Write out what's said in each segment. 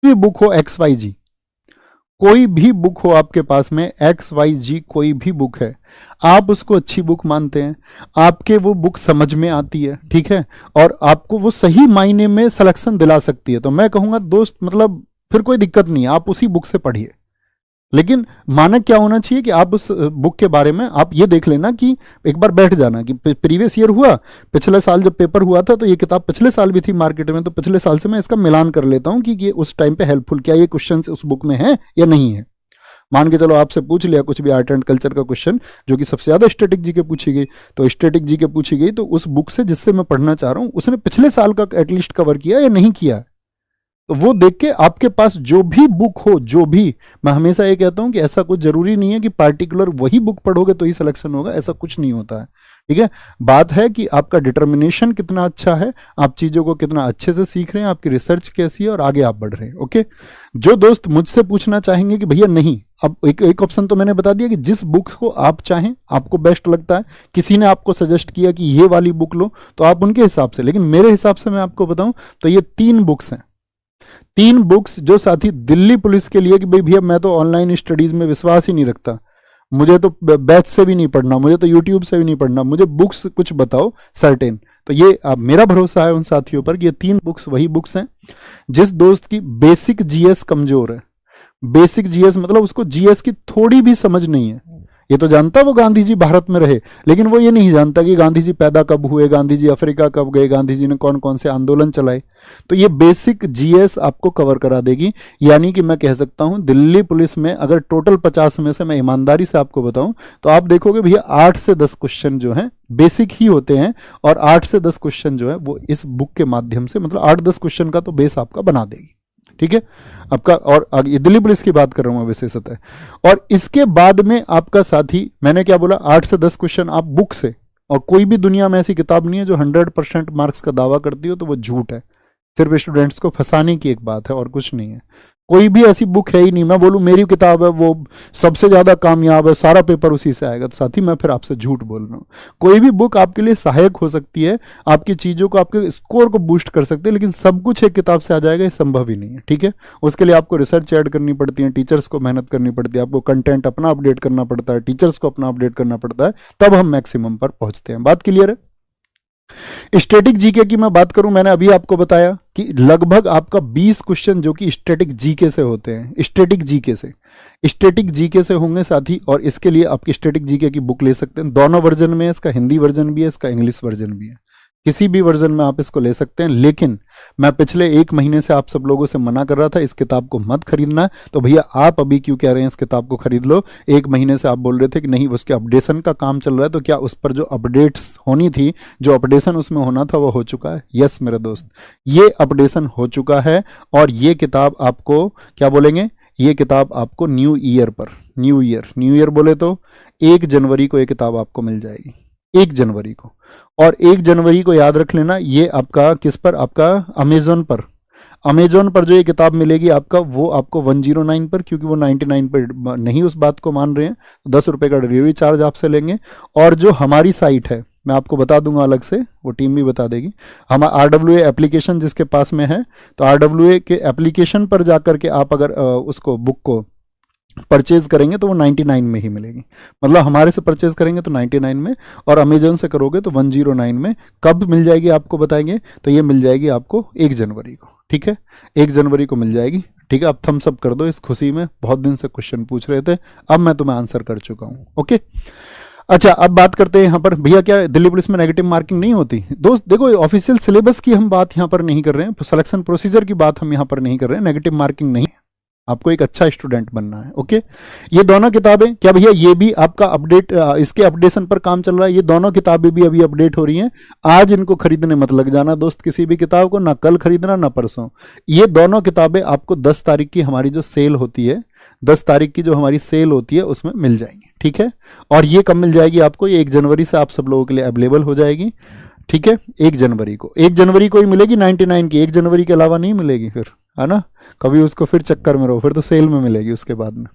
भी बुक हो XYG, कोई भी बुक हो आपके पास में XYG, कोई भी बुक है, आप उसको अच्छी बुक मानते हैं, आपके वो बुक समझ में आती है, ठीक है, और आपको वो सही मायने में सिलेक्शन दिला सकती है, तो मैं कहूंगा दोस्त मतलब फिर कोई दिक्कत नहीं है, आप उसी बुक से पढ़िए। लेकिन मानक क्या होना चाहिए कि आप उस बुक के बारे में आप ये देख लेना कि एक बार बैठ जाना कि प्रीवियस ईयर हुआ, पिछले साल जब पेपर हुआ था तो ये किताब पिछले साल भी थी मार्केट में, तो पिछले साल से मैं इसका मिलान कर लेता हूँ कि ये उस टाइम पे हेल्पफुल, क्या ये क्वेश्चन उस बुक में है या नहीं है। मान के चलो आपसे पूछ लिया कुछ भी आर्ट एंड कल्चर का क्वेश्चन, जो कि सबसे ज्यादा स्टैटिक जी के पूछी गई, तो स्टैटिक जी के पूछी गई तो उस बुक से जिससे मैं पढ़ना चाह रहा हूँ उसने पिछले साल का एटलीस्ट कवर किया या नहीं किया, तो वो देख के आपके पास जो भी बुक हो, जो भी, मैं हमेशा ये कहता हूं कि ऐसा कुछ जरूरी नहीं है कि पार्टिकुलर वही बुक पढ़ोगे तो ही सिलेक्शन होगा, ऐसा कुछ नहीं होता है, ठीक है। बात है कि आपका डिटर्मिनेशन कितना अच्छा है, आप चीजों को कितना अच्छे से सीख रहे हैं, आपकी रिसर्च कैसी है और आगे आप बढ़ रहे हैं। ओके, जो दोस्त मुझसे पूछना चाहेंगे कि भैया नहीं, अब एक ऑप्शन तो मैंने बता दिया कि जिस बुक को आप चाहें, आपको बेस्ट लगता है, किसी ने आपको सजेस्ट किया कि ये वाली बुक लो तो आप उनके हिसाब से, लेकिन मेरे हिसाब से मैं आपको बताऊं तो ये 3 बुक्स हैं, 3 बुक्स जो साथी दिल्ली पुलिस के लिए कि भाई भैया मैं तो ऑनलाइन स्टडीज में विश्वास ही नहीं रखता, मुझे तो बैच से भी नहीं पढ़ना, मुझे तो यूट्यूब से भी नहीं पढ़ना, मुझे बुक्स कुछ बताओ सर्टेन, तो ये अब मेरा भरोसा है उन साथियों पर कि ये 3 बुक्स वही बुक्स हैं। जिस दोस्त की बेसिक जीएस कमजोर है, बेसिक जीएस मतलब उसको जीएस की थोड़ी भी समझ नहीं है, ये तो जानता वो गांधी जी भारत में रहे, लेकिन वो ये नहीं जानता कि गांधी जी पैदा कब हुए, गांधी जी अफ्रीका कब गए, गांधी जी ने कौन कौन से आंदोलन चलाए, तो ये बेसिक जीएस आपको कवर करा देगी। यानी कि मैं कह सकता हूं दिल्ली पुलिस में अगर टोटल 50 में से मैं ईमानदारी से आपको बताऊं तो आप देखोगे भैया 8 से 10 क्वेश्चन जो हैं बेसिक ही होते हैं, और 8 से 10 क्वेश्चन जो है वो इस बुक के माध्यम से, मतलब 8-10 क्वेश्चन का तो बेस आपका बना देगी, ठीक है आपका। और आगे दिल्ली पुलिस की बात कर रहा हूं मैं विशेषतः, और इसके बाद में आपका साथी, मैंने क्या बोला, 8 से 10 क्वेश्चन आप बुक से, और कोई भी दुनिया में ऐसी किताब नहीं है जो 100% मार्क्स का दावा करती हो, तो वो झूठ है, सिर्फ स्टूडेंट्स को फंसाने की एक बात है और कुछ नहीं है। कोई भी ऐसी बुक है ही नहीं, मैं बोलूं मेरी किताब है वो सबसे ज्यादा कामयाब है, सारा पेपर उसी से आएगा, तो साथी मैं फिर आपसे झूठ बोल रहा हूँ। कोई भी बुक आपके लिए सहायक हो सकती है, आपकी चीजों को, आपके स्कोर को बूस्ट कर सकती है, लेकिन सब कुछ एक किताब से आ जाएगा ये संभव ही नहीं है, ठीक है। उसके लिए आपको रिसर्च ऐड करनी पड़ती है, टीचर्स को मेहनत करनी पड़ती है, आपको कंटेंट अपना अपडेट करना पड़ता है, टीचर्स को अपना अपडेट करना पड़ता है, तब हम मैक्सिमम पर पहुंचते हैं। बात क्लियर है। स्टैटिक जीके की मैं बात करूं, मैंने अभी आपको बताया कि लगभग आपका 20 क्वेश्चन जो कि स्टैटिक जीके से होते हैं, स्टैटिक जीके से, स्टैटिक जीके से होंगे साथी, और इसके लिए आपकी स्टैटिक जीके की बुक ले सकते हैं, दोनों वर्जन में है, इसका हिंदी वर्जन भी है, इसका इंग्लिश वर्जन भी है, किसी भी वर्जन में आप इसको ले सकते हैं। लेकिन मैं पिछले 1 महीने से आप सब लोगों से मना कर रहा था इस किताब को मत खरीदना, तो भैया आप अभी क्यों कह रहे हैं इस किताब को खरीद लो। 1 महीने से आप बोल रहे थे कि नहीं उसके अपडेशन का काम चल रहा है, तो क्या उस पर जो अपडेट्स होनी थी, जो अपडेशन उसमें होना था वो हो चुका है? यस मेरे दोस्त, ये अपडेशन हो चुका है, और ये किताब आपको क्या बोलेंगे, ये किताब आपको न्यू ईयर पर, न्यू ईयर बोले तो 1 जनवरी को ये किताब आपको मिल जाएगी, 1 जनवरी को। और 1 जनवरी को याद रख लेना, ये आपका किस पर, आपका अमेजोन पर, अमेजोन पर जो ये किताब मिलेगी आपका, वो आपको 109 पर, क्योंकि वो 99 पर नहीं उस बात को मान रहे हैं, 10 रुपये का डिलीवरी चार्ज आपसे लेंगे। और जो हमारी साइट है मैं आपको बता दूंगा अलग से, वो टीम भी बता देगी, हम RWA एप्लीकेशन जिसके पास में है, तो RWA के एप्लीकेशन पर जाकर के आप अगर उसको बुक को परचेज करेंगे तो वो 99 में ही मिलेगी, मतलब हमारे से परचेज करेंगे तो 99 में, और अमेजन से करोगे तो 109 में। कब मिल जाएगी आपको बताएंगे, तो ये मिल जाएगी आपको 1 जनवरी को, ठीक है, 1 जनवरी को मिल जाएगी, ठीक है। अब थम्स अप कर दो इस खुशी में, बहुत दिन से क्वेश्चन पूछ रहे थे, अब मैं तुम्हें आंसर कर चुका हूं। ओके, अच्छा अब बात करते हैं यहाँ पर, भैया क्या दिल्ली पुलिस में नेगेटिव मार्किंग नहीं होती? दोस्त देखो, ऑफिशियल सिलेबस की हम बात यहाँ पर नहीं कर रहे हैं, सिलेक्शन प्रोसीजर की बात हम यहाँ पर नहीं कर रहे हैं, नेगेटिव मार्किंग नहीं, आपको एक अच्छा स्टूडेंट बनना है। ओके, ये दोनों किताबें, क्या भैया ये भी आपका अपडेट, इसके अपडेशन पर काम चल रहा है, ये दोनों किताबें भी अभी अपडेट हो रही हैं, आज इनको खरीदने मत लग जाना दोस्त किसी भी किताब को, ना कल खरीदना ना परसों। ये दोनों किताबें आपको 10 तारीख की हमारी जो सेल होती है, 10 तारीख की जो हमारी सेल होती है उसमें मिल जाएंगी, ठीक है। और ये कब मिल जाएगी आपको, ये 1 जनवरी से आप सब लोगों के लिए अवेलेबल हो जाएगी, ठीक है। 1 जनवरी को, 1 जनवरी को ही मिलेगी 99 की, 1 जनवरी के अलावा नहीं मिलेगी फिर, है ना, कभी उसको फिर चक्कर में रहो, फिर तो सेल में मिलेगी उसके बाद में।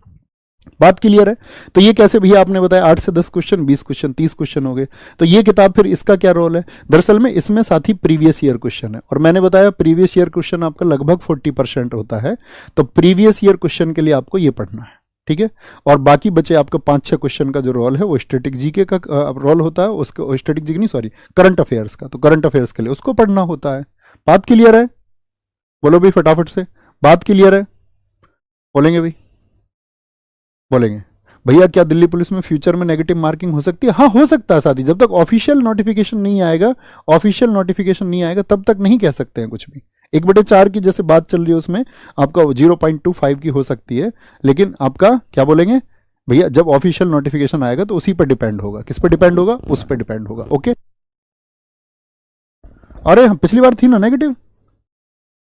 बात क्लियर है? तो ये कैसे भैया आपने बताया 8 से 10 क्वेश्चन, 20 क्वेश्चन, 30 क्वेश्चन हो गए। तो ये किताब फिर इसका क्या रोल है? दरअसल में इसमें साथ ही प्रीवियस ईयर क्वेश्चन है, और मैंने बताया प्रीवियस ईयर क्वेश्चन आपका लगभग 40% होता है। तो प्रीवियस ईयर क्वेश्चन के लिए आपको ये पढ़ना है, ठीक है। और बाकी बचे आपका 5-6 क्वेश्चन का जो रोल है वो स्टैटिक जीके का रोल होता है, उसको स्टैटिक जीके नहीं, सॉरी, करंट अफेयर्स का। तो करंट अफेयर्स के लिए उसको पढ़ना होता है। बात क्लियर है? बोलो भाई फटाफट से, बात क्लियर है? बोलेंगे भाई? बोलेंगे भैया क्या दिल्ली पुलिस में फ्यूचर में नेगेटिव मार्किंग हो सकती है? हाँ हो सकता है साथी, जब तक ऑफिशियल नोटिफिकेशन नहीं आएगा, ऑफिशियल नोटिफिकेशन नहीं आएगा तब तक नहीं कह सकते हैं कुछ भी। 1/4 की जैसे बात चल रही है उसमें आपका 0.25 की हो सकती है, लेकिन आपका क्या बोलेंगे भैया, जब ऑफिशियल नोटिफिकेशन आएगा तो उसी पर डिपेंड होगा। किस पर डिपेंड होगा? उस पर डिपेंड होगा। ओके। अरे पिछली बार थी ना नेगेटिव,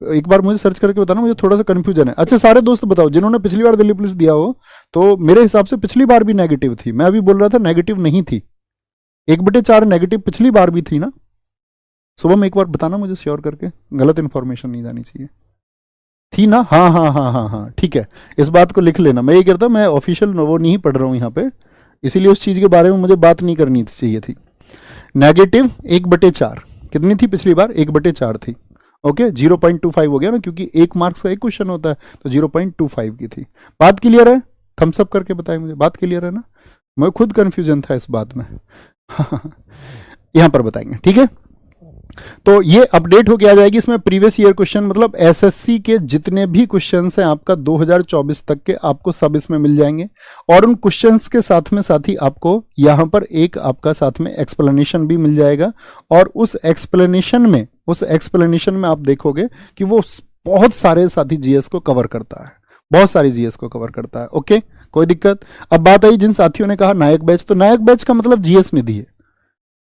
एक बार मुझे सर्च करके बताना, मुझे थोड़ा सा कंफ्यूजन है। अच्छा सारे दोस्त बताओ जिन्होंने पिछली बार दिल्ली पुलिस दिया हो, तो मेरे हिसाब से पिछली बार भी नेगेटिव थी। मैं अभी बोल रहा था नेगेटिव नहीं थी, 1/4 नेगेटिव पिछली बार भी थी ना। सुबह में एक बार बताना मुझे श्योर करके, गलत इन्फॉर्मेशन नहीं जानी चाहिए। थी ना? हाँ हाँ हाँ हाँ हाँ, ठीक है, इस बात को लिख लेना। मैं ये कहता मैं ऑफिशियल वो नहीं पढ़ रहा हूँ यहाँ पे, इसीलिए उस चीज़ के बारे में मुझे बात नहीं करनी चाहिए थी। नेगेटिव 1/4 कितनी थी पिछली बार? 1/4 थी। ओके 0.25 हो गया ना, क्योंकि 1 मार्क्स का एक क्वेश्चन होता है, तो 0.25 की थी। बात क्लियर है? थम्स अप करके बताएं मुझे, बात क्लियर है ना? मैं खुद कंफ्यूजन था इस बात में। यहां पर बताएंगे, ठीक है। तो ये अपडेट होके आ जाएगी इसमें प्रीवियस ईयर क्वेश्चन, मतलब एसएससी के जितने भी क्वेश्चंस हैं आपका 2024 तक के, आपको सब इसमें मिल जाएंगे। और उन क्वेश्चंस के साथ में साथ ही आपको यहां पर एक आपका साथ में एक्सप्लेनेशन भी मिल जाएगा। और उस एक्सप्लेनेशन में आप देखोगे कि वो बहुत सारे साथी जीएस को कवर करता है, बहुत सारी जीएस को कवर करता है। ओके, कोई दिक्कत? अब बात आई जिन साथियों ने कहा नायक बैच, तो नायक बैच का मतलब जीएस निधि है।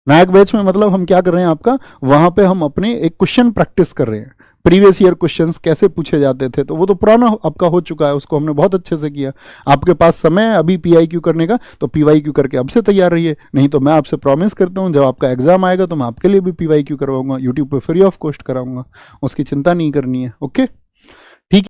नायक बैच में मतलब हम क्या कर रहे हैं आपका, वहां पे हम अपने एक क्वेश्चन प्रैक्टिस कर रहे हैं। प्रीवियस ईयर क्वेश्चंस कैसे पूछे जाते थे, तो वो तो पुराना आपका हो चुका है, उसको हमने बहुत अच्छे से किया। आपके पास समय है अभी पीआईक्यू करने का, तो पीवाईक्यू करके अब से तैयार रहिए। नहीं तो मैं आपसे प्रॉमिस करता हूं जब आपका एग्जाम आएगा तो मैं आपके लिए भी पीवाईक्यू करवाऊंगा, यूट्यूब पे फ्री ऑफ कॉस्ट कराऊंगा, उसकी चिंता नहीं करनी है। ओके।